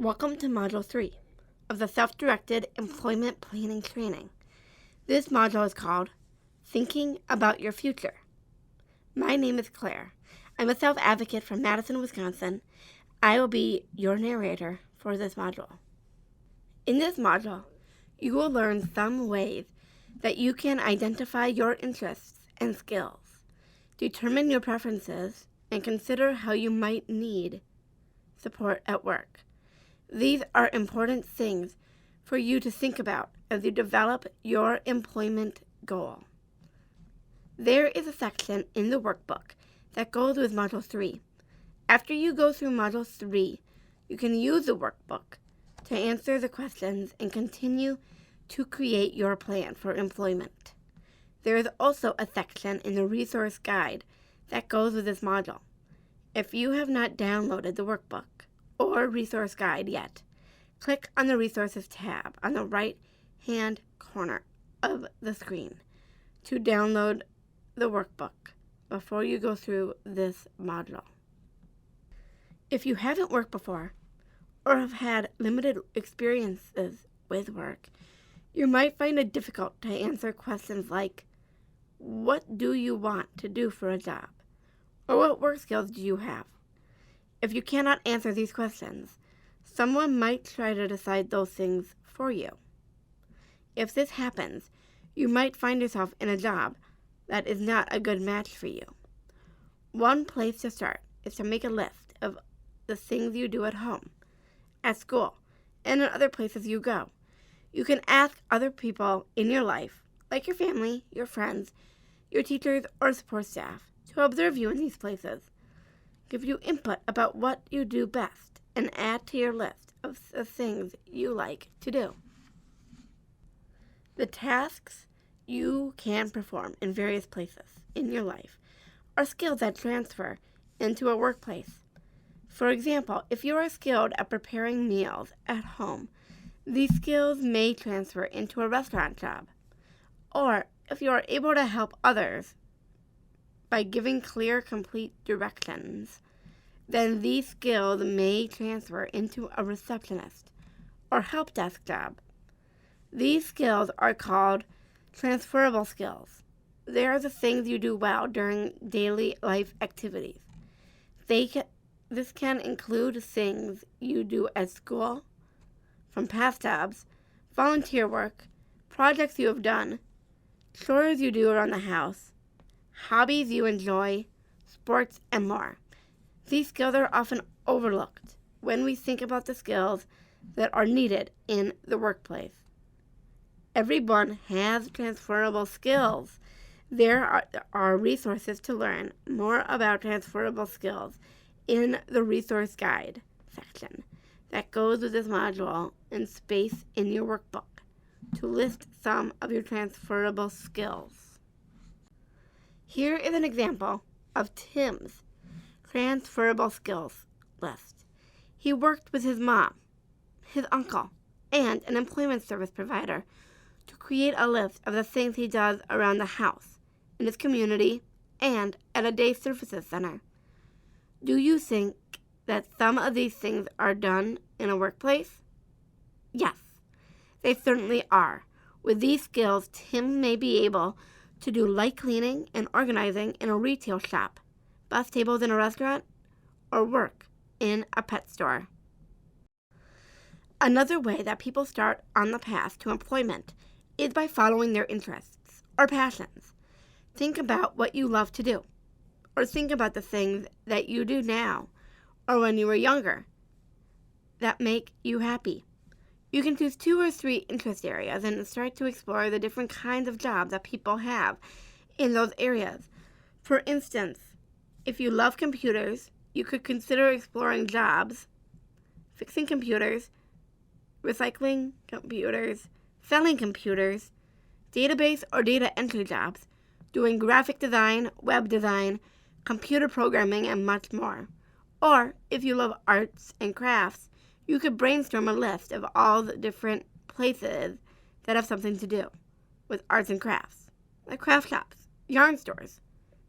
Welcome to Module 3 of the Self-Directed Employment Planning Training. This module is called Thinking About Your Future. My name is Claire. I'm a self-advocate from Madison, Wisconsin. I will be your narrator for this module. In this module, you will learn some ways that you can identify your interests and skills, determine your preferences, and consider how you might need support at work. These are important things for you to think about as you develop your employment goal. There is a section in the workbook that goes with Module 3. After you go through Module 3, you can use the workbook to answer the questions and continue to create your plan for employment. There is also a section in the resource guide that goes with this module. If you have not downloaded the workbook or resource guide yet, click on the Resources tab on the right-hand corner of the screen to download the workbook before you go through this module. If you haven't worked before or have had limited experiences with work, you might find it difficult to answer questions like, what do you want to do for a job? Or what work skills do you have? If you cannot answer these questions, someone might try to decide those things for you. If this happens, you might find yourself in a job that is not a good match for you. One place to start is to make a list of the things you do at home, at school, and in other places you go. You can ask other people in your life, like your family, your friends, your teachers, or support staff, to observe you in these places, give you input about what you do best, and add to your list of the things you like to do. The tasks you can perform in various places in your life are skills that transfer into a workplace. For example, if you are skilled at preparing meals at home, these skills may transfer into a restaurant job. Or if you are able to help others by giving clear, complete directions, then these skills may transfer into a receptionist or help desk job. These skills are called transferable skills. They are the things you do well during daily life activities. This can include things you do at school, from past jobs, volunteer work, projects you have done, chores you do around the house, hobbies you enjoy, sports, and more. These skills are often overlooked when we think about the skills that are needed in the workplace. Everyone has transferable skills. There are resources to learn more about transferable skills in the resource guide section that goes with this module and space in your workbook to list some of your transferable skills. Here is an example of Tim's transferable skills list. He worked with his mom, his uncle, and an employment service provider to create a list of the things he does around the house, in his community, and at a day services center. Do you think that some of these things are done in a workplace? Yes, they certainly are. With these skills, Tim may be able to do light cleaning and organizing in a retail shop, bus tables in a restaurant, or work in a pet store. Another way that people start on the path to employment is by following their interests or passions. Think about what you love to do, or think about the things that you do now or when you were younger that make you happy. You can choose 2 or 3 interest areas and start to explore the different kinds of jobs that people have in those areas. For instance, if you love computers, you could consider exploring jobs fixing computers, recycling computers, selling computers, database or data entry jobs, doing graphic design, web design, computer programming, and much more. Or, if you love arts and crafts, you could brainstorm a list of all the different places that have something to do with arts and crafts, like craft shops, yarn stores,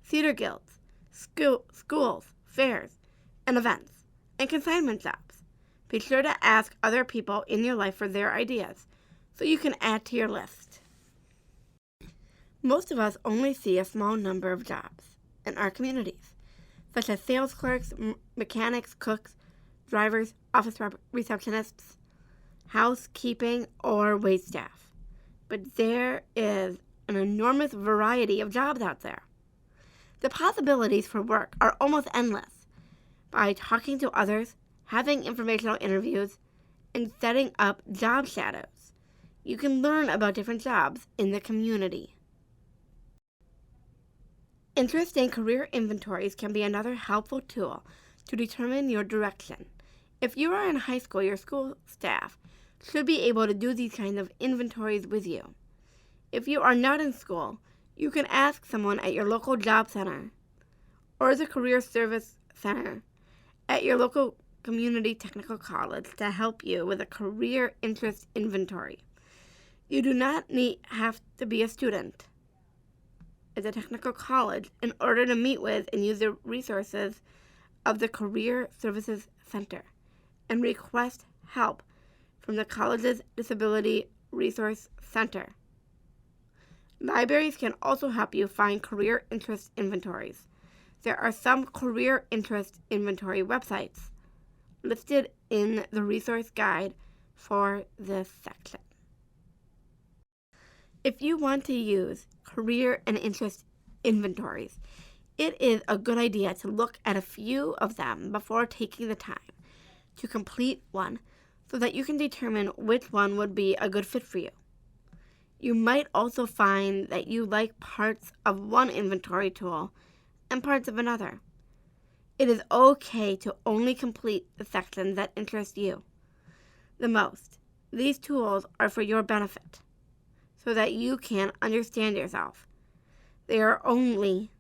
theater guilds, schools, fairs, and events, and consignment shops. Be sure to ask other people in your life for their ideas so you can add to your list. Most of us only see a small number of jobs in our communities, such as sales clerks, mechanics, cooks, drivers, office receptionists, housekeeping, or wait staff. But there is an enormous variety of jobs out there. The possibilities for work are almost endless. By talking to others, having informational interviews, and setting up job shadows, you can learn about different jobs in the community. Interest in career inventories can be another helpful tool to determine your direction. If you are in high school, your school staff should be able to do these kinds of inventories with you. If you are not in school, you can ask someone at your local job center or the career service center at your local community technical college to help you with a career interest inventory. You do not have to be a student at the technical college in order to meet with and use the resources of the Career Services Center and request help from the college's Disability Resource Center. Libraries can also help you find career interest inventories. There are some career interest inventory websites listed in the resource guide for this section. If you want to use career and interest inventories, it is a good idea to look at a few of them before taking the time to complete one so that you can determine which one would be a good fit for you. You might also find that you like parts of one inventory tool and parts of another. It is okay to only complete the sections that interest you the most. These tools are for your benefit, so that you can understand yourself. They are only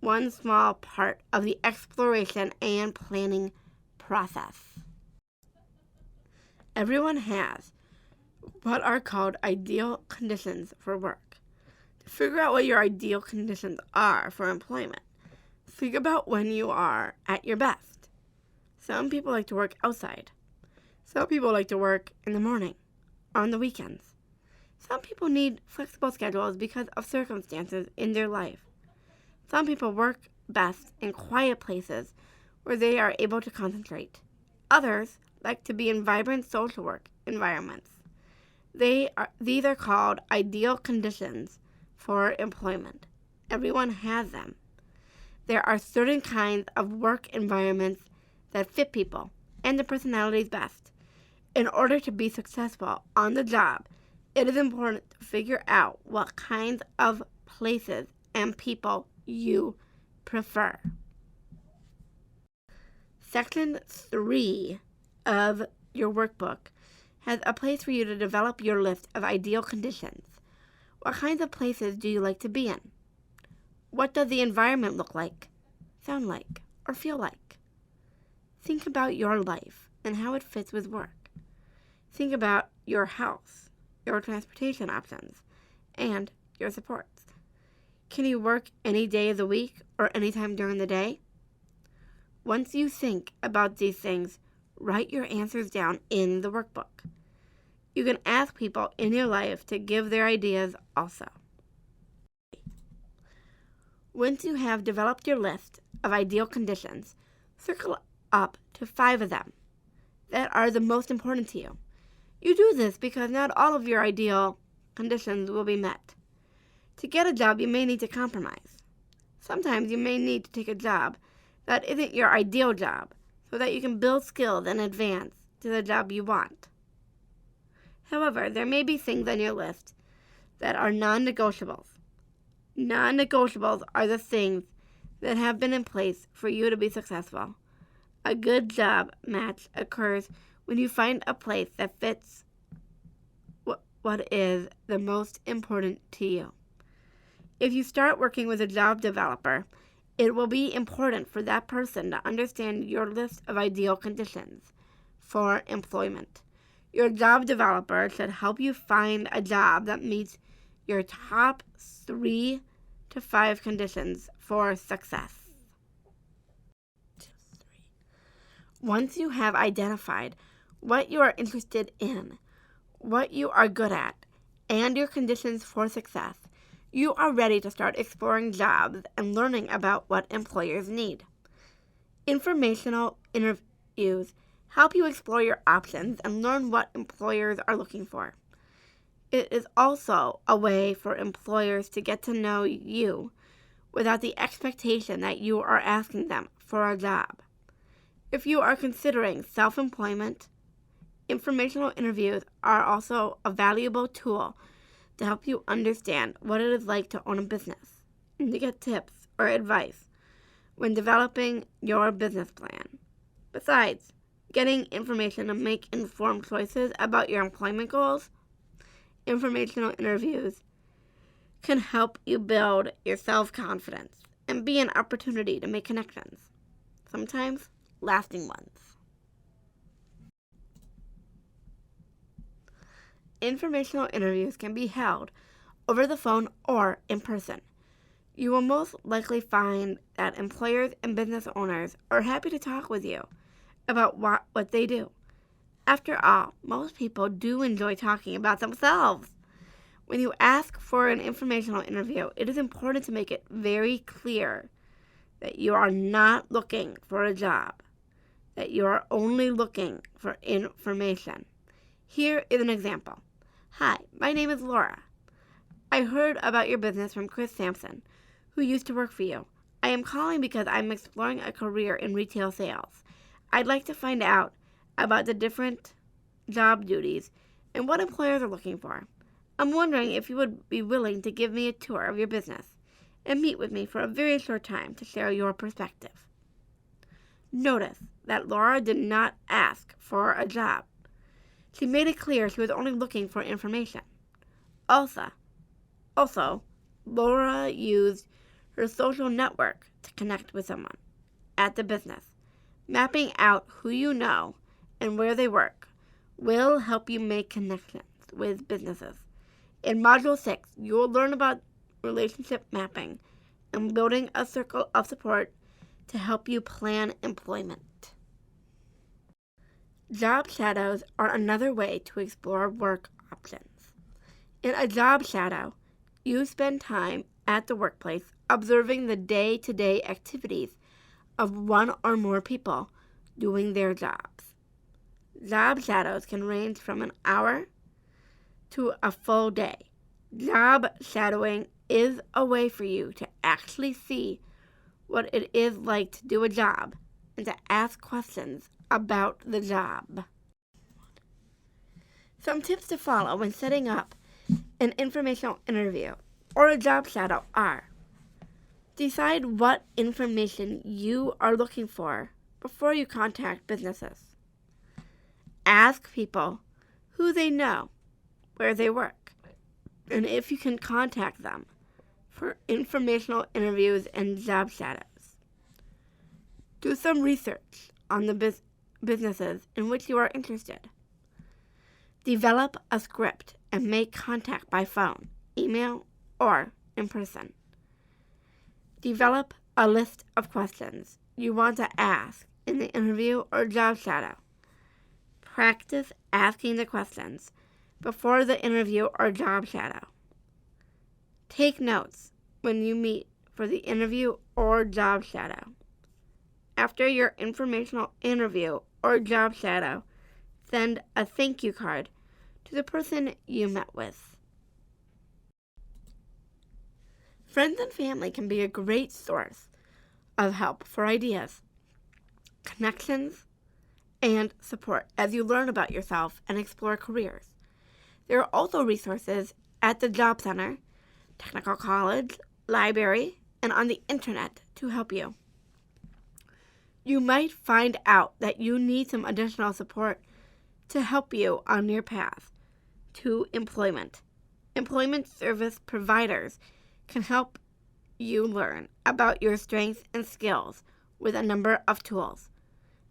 one small part of the exploration and planning process. Everyone has what are called ideal conditions for work. To figure out what your ideal conditions are for employment, think about when you are at your best. Some people like to work outside. Some people like to work in the morning or on the weekends. Some people need flexible schedules because of circumstances in their life. Some people work best in quiet places where they are able to concentrate. Others like to be in vibrant social work environments. These are called ideal conditions for employment. Everyone has them. There are certain kinds of work environments that fit people and their personalities best. In order to be successful on the job, it is important to figure out what kinds of places and people you prefer. Section 3 of your workbook has a place for you to develop your list of ideal conditions. What kinds of places do you like to be in? What does the environment look like, sound like, or feel like? Think about your life and how it fits with work. Think about your house, your transportation options, and your supports. Can you work any day of the week or any time during the day? Once you think about these things, write your answers down in the workbook. You can ask people in your life to give their ideas also. Once you have developed your list of ideal conditions, circle up to 5 of them that are the most important to you. You do this because not all of your ideal conditions will be met. To get a job, you may need to compromise. Sometimes you may need to take a job that isn't your ideal job so that you can build skills and advance to the job you want. However, there may be things on your list that are non-negotiables. Non-negotiables are the things that have been in place for you to be successful. A good job match occurs when you find a place that fits what is the most important to you. If you start working with a job developer, it will be important for that person to understand your list of ideal conditions for employment. Your job developer should help you find a job that meets your top 3 to 5 conditions for success. Once you have identified what you are interested in, what you are good at, and your conditions for success, you are ready to start exploring jobs and learning about what employers need. Informational interviews help you explore your options and learn what employers are looking for. It is also a way for employers to get to know you without the expectation that you are asking them for a job. If you are considering self-employment, informational interviews are also a valuable tool to help you understand what it is like to own a business and to get tips or advice when developing your business plan. Besides getting information to make informed choices about your employment goals, informational interviews can help you build your self-confidence and be an opportunity to make connections, sometimes lasting ones. Informational interviews can be held over the phone or in person. You will most likely find that employers and business owners are happy to talk with you about what they do. After all, most people do enjoy talking about themselves. When you ask for an informational interview, it is important to make it very clear that you are not looking for a job, that you are only looking for information. Here is an example. Hi, my name is Laura. I heard about your business from Chris Sampson, who used to work for you. I am calling because I'm exploring a career in retail sales. I'd like to find out about the different job duties and what employers are looking for. I'm wondering if you would be willing to give me a tour of your business and meet with me for a very short time to share your perspective. Notice that Laura did not ask for a job. She made it clear she was only looking for information. Also, Laura used her social network to connect with someone at the business. Mapping out who you know and where they work will help you make connections with businesses. In Module 6, you will learn about relationship mapping and building a circle of support to help you plan employment. Job shadows are another way to explore work options. In a job shadow, you spend time at the workplace observing the day-to-day activities of one or more people doing their jobs. Job shadows can range from an hour to a full day. Job shadowing is a way for you to actually see what it is like to do a job and to ask questions about the job. Some tips to follow when setting up an informational interview or a job shadow are: decide what information you are looking for before you contact businesses. Ask people who they know, where they work, and if you can contact them for informational interviews and job shadows. Do some research on the businesses in which you are interested. Develop a script and make contact by phone, email, or in person. Develop a list of questions you want to ask in the interview or job shadow. Practice asking the questions before the interview or job shadow. Take notes when you meet for the interview or job shadow. After your informational interview or job shadow, send a thank you card to the person you met with. Friends and family can be a great source of help for ideas, connections, and support as you learn about yourself and explore careers. There are also resources at the Job Center, Technical College, library, and on the internet to help you. You might find out that you need some additional support to help you on your path to employment. Employment service providers can help you learn about your strengths and skills with a number of tools.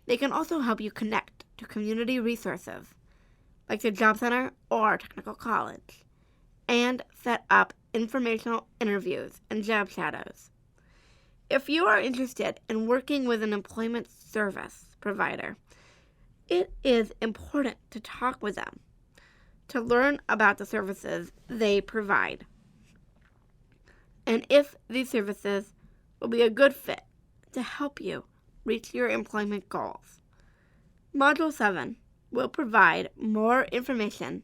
They can also help you connect to community resources like the Job Center or Technical College, and set up informational interviews and job shadows. If you are interested in working with an employment service provider, it is important to talk with them to learn about the services they provide and if these services will be a good fit to help you reach your employment goals. Module 7 will provide more information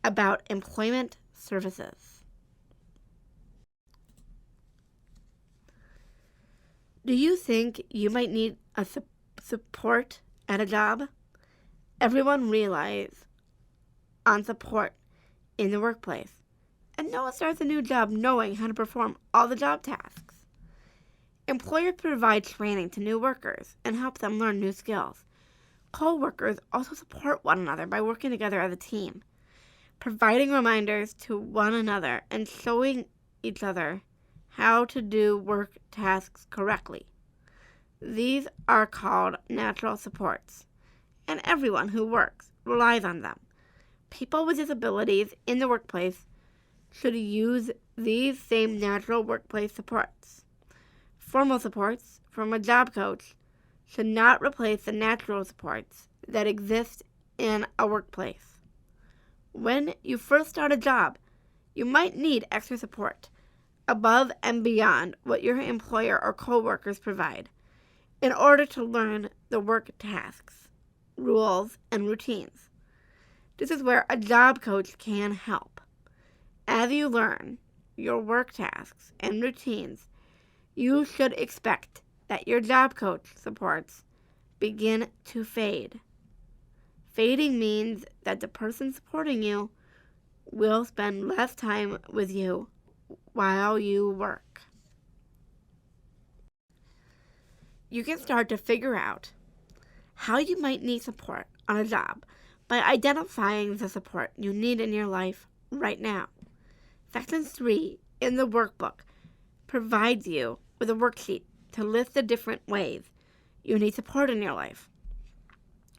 about employment services. Do you think you might need a support at a job? Everyone relies on support in the workplace, and no one starts a new job knowing how to perform all the job tasks. Employers provide training to new workers and help them learn new skills. Co-workers also support one another by working together as a team, providing reminders to one another and showing each other how to do work tasks correctly. These are called natural supports, and everyone who works relies on them. People with disabilities in the workplace should use these same natural workplace supports. Formal supports from a job coach should not replace the natural supports that exist in a workplace. When you first start a job, you might need extra support above and beyond what your employer or coworkers provide in order to learn the work tasks, rules, and routines. This is where a job coach can help. As you learn your work tasks and routines, you should expect that your job coach supports begin to fade. Fading means that the person supporting you will spend less time with you while you work. You can start to figure out how you might need support on a job by identifying the support you need in your life right now. Section 3 in the workbook provides you with a worksheet to list the different ways you need support in your life.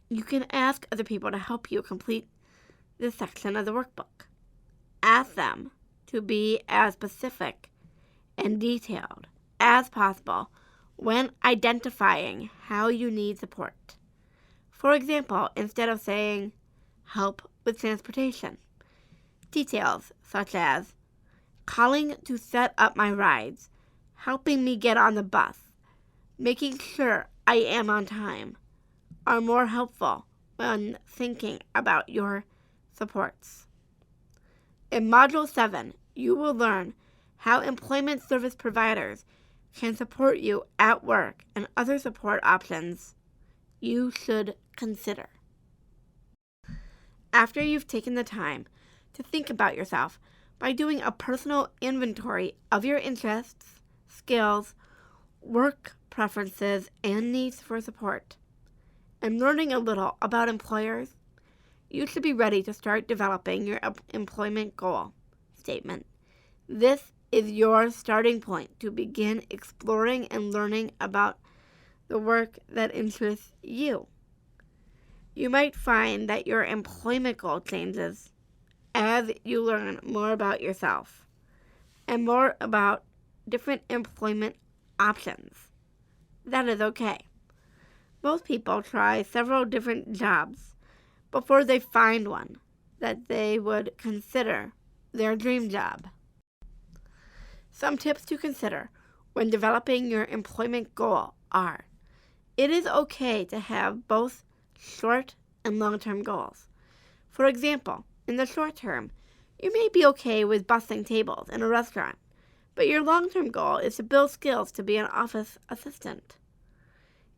You can ask other people to help you complete this section of the workbook. Ask them to be as specific and detailed as possible when identifying how you need support. For example, instead of saying, help with transportation, details such as calling to set up my rides, helping me get on the bus, making sure I am on time, are more helpful when thinking about your supports. In Module 7, you will learn how employment service providers can support you at work and other support options you should consider. After you've taken the time to think about yourself by doing a personal inventory of your interests, skills, work preferences, and needs for support, and learning a little about employers, you should be ready to start developing your employment goal statement. This is your starting point to begin exploring and learning about the work that interests you. You might find that your employment goal changes as you learn more about yourself and more about different employment options. That is okay. Most people try several different jobs before they find one that they would consider their dream job. Some tips to consider when developing your employment goal are: it is okay to have both short and long-term goals. For example, in the short term, you may be okay with bussing tables in a restaurant, but your long-term goal is to build skills to be an office assistant.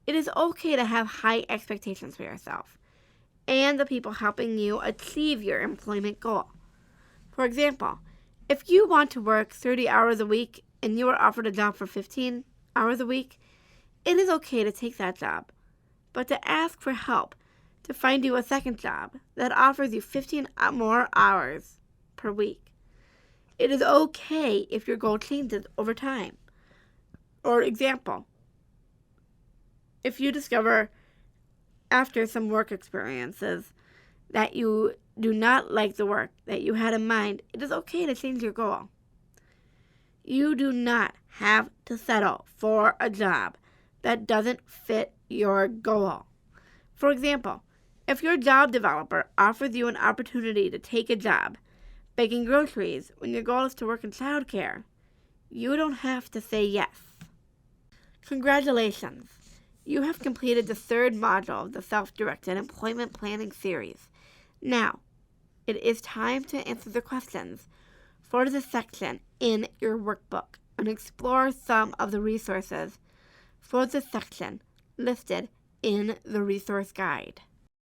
It is okay to have high expectations for yourself and the people helping you achieve your employment goal. For example, if you want to work 30 hours a week and you are offered a job for 15 hours a week, it is okay to take that job, but to ask for help to find you a second job that offers you 15 more hours per week. It is okay if your goal changes over time. For example, if you discover after some work experiences that you do not like the work that you had in mind, it is okay to change your goal. You do not have to settle for a job that doesn't fit your goal. For example, if your job developer offers you an opportunity to take a job baking groceries when your goal is to work in childcare, you don't have to say yes. Congratulations! You have completed the third module of the Self-Directed Employment Planning series. Now, it is time to answer the questions for this section in your workbook and explore some of the resources for this section listed in the resource guide.